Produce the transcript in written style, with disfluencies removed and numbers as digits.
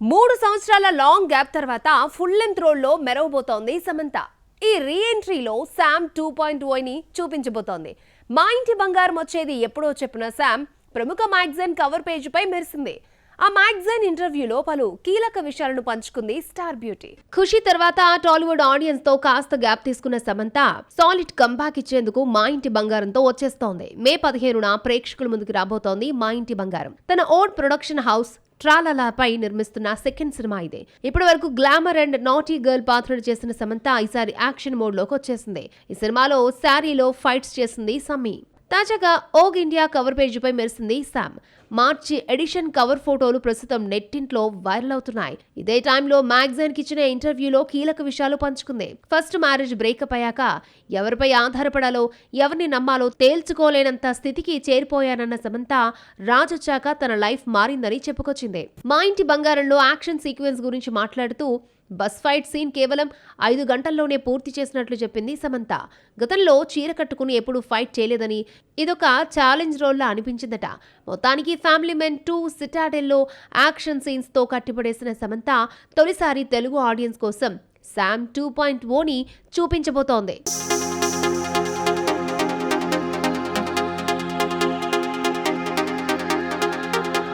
3 సంవత్సరాల long gap తర్వాత full length రోల్లో మెరవబోతోంది సమంత. ఈ రీ ఎంట్రీలో శామ్ 2.0ని చూపించబోతోంది. మా ఇంటి బంగారం వచ్చేది ఎప్పుడో చెప్పిన శామ్ ప్రముఖ మ్యాగజైన్ కవర్ పేజీపై మెరిసింది. ఆ మ్యాగజైన్ ఇంటర్వ్యూలో పలు కీలక విషయాలను పంచుకుంది స్టార్ బ్యూటీ. ఖుషి తర్వాత టాలీవుడ్ ఆడియన్స్ తో కాస్త గ్యాప్ తీసుకున్న సమంత సాలిడ్ కంబ్యాక్ ఇచ్చేందుకు మా ఇంటి బంగారంతో వచ్చేస్తోంది. మే 15న ప్రేక్షకుల ముందుకు రాబోతోంది మా ఇంటి బంగారం. తన ఓన్ ప్రొడక్షన్ హౌస్ ట్రాలలాపై నిర్మిస్తున్న సెకండ్ సినిమా ఇదే. ఇప్పటి వరకు గ్లామర్ అండ్ నాటీ గర్ల్ పాత్రలు చేసిన సమంత ఈసారి యాక్షన్ మోడ్ లోకి వచ్చేసింది. ఈ సినిమాలో శారీలో ఫైట్స్ చేసింది సమ్మీ. తాజాగా ఓగ్ ఇండియా కవర్ పేజీపై మెరిసింది శామ్. మార్చి ఎడిషన్ కవర్ ఫోటోలు ప్రస్తుతం నెట్టింట్లో వైరల్ అవుతున్నాయి. ఇదే టైంలో మ్యాగజైన్ కి ఇచ్చిన ఇంటర్వ్యూలో కీలక విషయాలు పంచుకుంది. ఫస్ట్ మ్యారేజ్ బ్రేకప్ అయ్యాక ఎవరిపై ఆధారపడాలో ఎవరిని నమ్మాలో తేల్చుకోలేనంత స్థితికి చేరిపోయానన్న సమంత రాజొచ్చాక తన లైఫ్ మారిందని చెప్పుకొచ్చింది. మా ఇంటి బంగారంలో యాక్షన్ సీక్వెన్స్ గురించి మాట్లాడుతూ బస్ ఫైట్ సీన్ కేవలం 5 గంటల్లోనే పూర్తి చేసినట్లు చెప్పింది సమంత. గతంలో చీర కట్టుకుని ఎప్పుడూ ఫైట్ చేయలేదని, ఇదొక ఛాలెంజ్ రోల్లా అనిపించిందట. మొత్తానికి ఫ్యామిలీ మెన్ 2 సిటాడెల్లో యాక్షన్ సీన్స్ తో కట్టిపడేసిన సమంత తొలిసారి తెలుగు ఆడియన్స్ కోసం శామ్ 2.0ని చూపించబోతోంది.